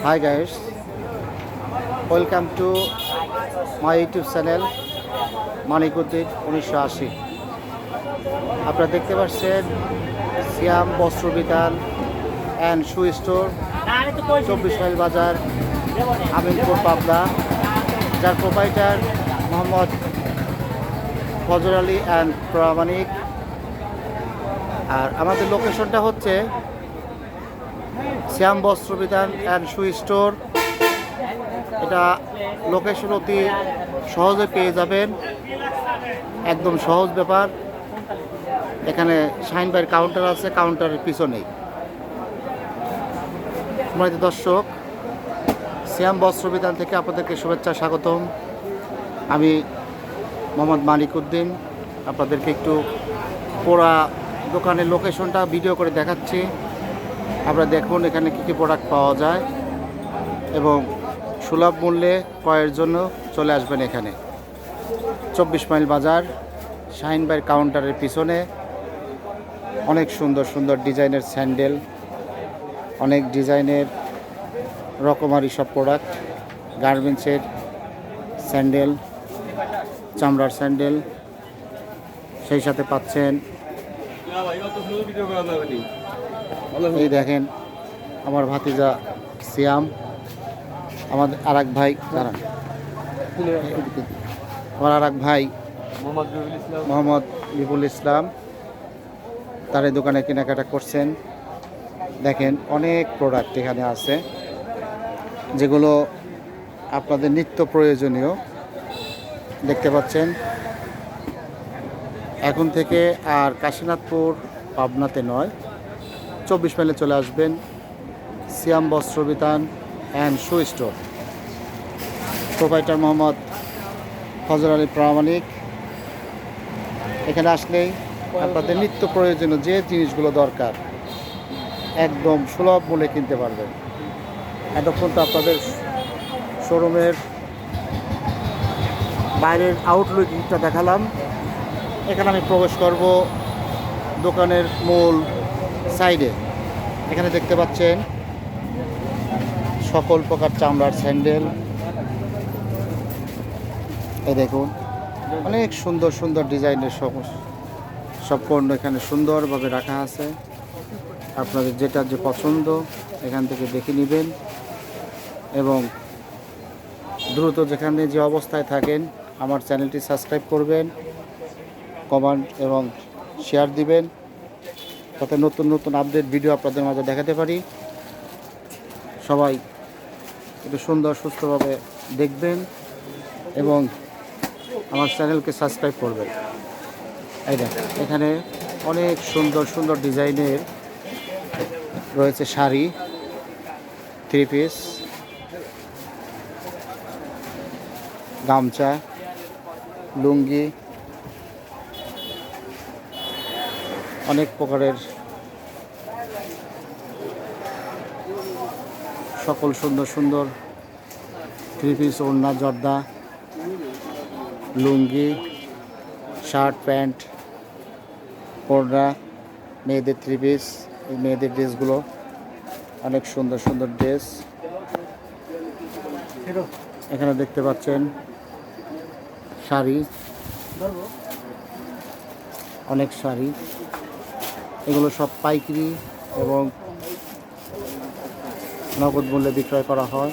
Hi guys, welcome to my YouTube channel মানিকুদ্দিন 1980। আপনারা দেখতে পাচ্ছেন সিয়াম Bastra Bitan and shoe store 24 mile বাজার, আমিনপুর, পাবনা, যার প্রোপাইটার মোহাম্মদ ফজর আলী অ্যান্ড প্রামাণিক। আর আমাদের লোকেশনটা হচ্ছে শ্যাম বস্ত্র বিতান অ্যান্ড শু স্টোর। এটা লোকেশন অতি সহজে পেয়ে যাবেন, একদম সহজ ব্যাপার। এখানে শাহিন ভাইয়ের কাউন্টার আছে, কাউন্টারের পিছনেই। সম্মানিত দর্শক, শ্যাম বস্ত্র বিতান থেকে আপনাদেরকে শুভেচ্ছা, স্বাগতম। আমি মোহাম্মদ মানিকুদ্দিন আপনাদেরকে একটু পুরা দোকানের লোকেশনটা ভিডিও করে দেখাচ্ছি। আপনারা দেখুন এখানে কী কী প্রোডাক্ট পাওয়া যায় এবং সুলভ মূল্যে ক্রয়ের জন্য চলে আসবেন এখানে। 24 মাইল বাজার, শাহিন ভাইয়ের কাউন্টারের পিছনে। অনেক সুন্দর সুন্দর ডিজাইনের স্যান্ডেল, অনেক ডিজাইনের রকমারি সব প্রোডাক্ট, গার্মেন্টসের স্যান্ডেল, চামড়ার স্যান্ডেল, সেই সাথে পাচ্ছেন এই দেখেন আমার ভাতিজা সিয়াম, আমাদের আর এক ভাই দাঁড়ান, আমার আর এক ভাই মোহাম্মদ বিপুল ইসলাম, তার এই দোকানে কেনাকাটা করছেন। দেখেন অনেক প্রোডাক্ট এখানে আছে যেগুলো আপনাদের নিত্য প্রয়োজনীয়। দেখতে পাচ্ছেন এখন থেকে আর কাশীনাথপুর, পাবনাতে নয়, 24 মাইলে চলে আসবেন Siam Bastra Bitan and shoe store. Proprietor Mohammad Fazar Ali প্রামাণিক। এখানে আসলেই আপনাদের নিত্য প্রয়োজনীয় যে জিনিসগুলো দরকার একদম সুলভ মূল্যে কিনতে পারবেন। এতক্ষণ তো আপনাদের শোরুমের বাইরের আউটলুকটা দেখালাম। এখানে আমি প্রবেশ করব দোকানের মূল সাইডে। এখানে দেখতে পাচ্ছেন সকল প্রকার চামড়ার স্যান্ডেল। এই দেখুন অনেক সুন্দর সুন্দর ডিজাইনের সব পণ্য এখানে সুন্দরভাবে রাখা আছে। আপনাদের যেটা যে পছন্দ এখান থেকে দেখে নেবেন এবং দ্রুত যেখানে যে অবস্থায় থাকেন আমার চ্যানেলটি সাবস্ক্রাইব করবেন, কমেন্ট এবং শেয়ার দিবেন, যাতে নতুন নতুন আপডেট ভিডিও আপনাদের মাঝে দেখাতে পারি। সবাই একটু সুন্দর সুস্থভাবে দেখবেন এবং আমার চ্যানেলকে সাবস্ক্রাইব করবেন। এই দেখেন এখানে অনেক সুন্দর সুন্দর ডিজাইনের রয়েছে শাড়ি, 3 পিস, গামছা, লুঙ্গি, অনেক প্রকারের সকল সুন্দর সুন্দর 3 পিস, ওড়না, জর্দা, লুঙ্গি, শার্ট, প্যান্ট, ওড়না, মেয়েদের 3 পিস, এই মেয়েদের ড্রেসগুলো অনেক সুন্দর সুন্দর ড্রেস। এখানে দেখতে পাচ্ছেন শাড়ি, অনেক শাড়ি, এগুলো সব পাইকারি এবং নগদ মূল্যে বিক্রয় করা হয়।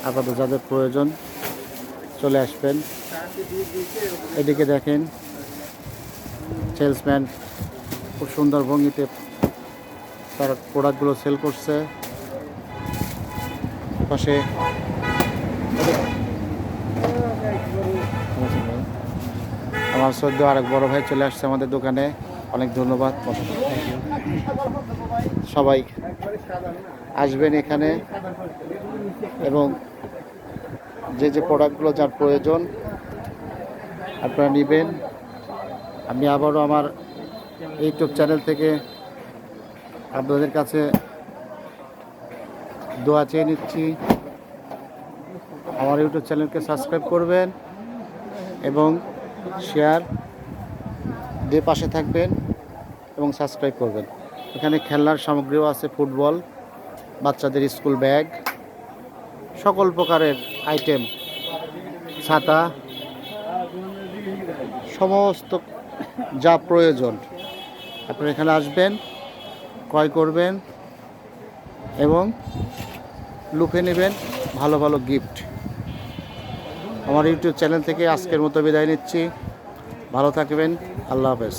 আপনাদের যাদের প্রয়োজন চলে আসবেন। এদিকে দেখেন সেলসম্যান খুব সুন্দর ভঙ্গিতে তার প্রোডাক্টগুলো সেল করছে। পাশে আমার সদ্য আরেক বড় ভাই চলে আসছে আমাদের দোকানে, অনেক ধন্যবাদ। সবাই আসবেন এখানে এবং যে যে প্রোডাক্টগুলো যার প্রয়োজন আপনারা নেবেন। আমি আবারও আমার ইউটিউব চ্যানেল থেকে আপনাদের কাছে দোয়া চেয়ে নিচ্ছি, আমার ইউটিউব চ্যানেলকে সাবস্ক্রাইব করবেন এবং শেয়ার দিয়ে পাশে থাকবেন এবং সাবস্ক্রাইব করবেন। এখানে খেলনার সামগ্রীও আছে, ফুটবল, বাচ্চাদের স্কুল ব্যাগ, সকল প্রকারের আইটেম, ছাতা, সমস্ত যা প্রয়োজন আপনারা এখানে আসবেন, ক্রয় করবেন এবং লুফে নেবেন ভালো ভালো গিফট। আমার ইউটিউব চ্যানেল থেকে আজকের মতো বিদায় নিচ্ছি। ভালো থাকবেন। আল্লাহ হাফেজ।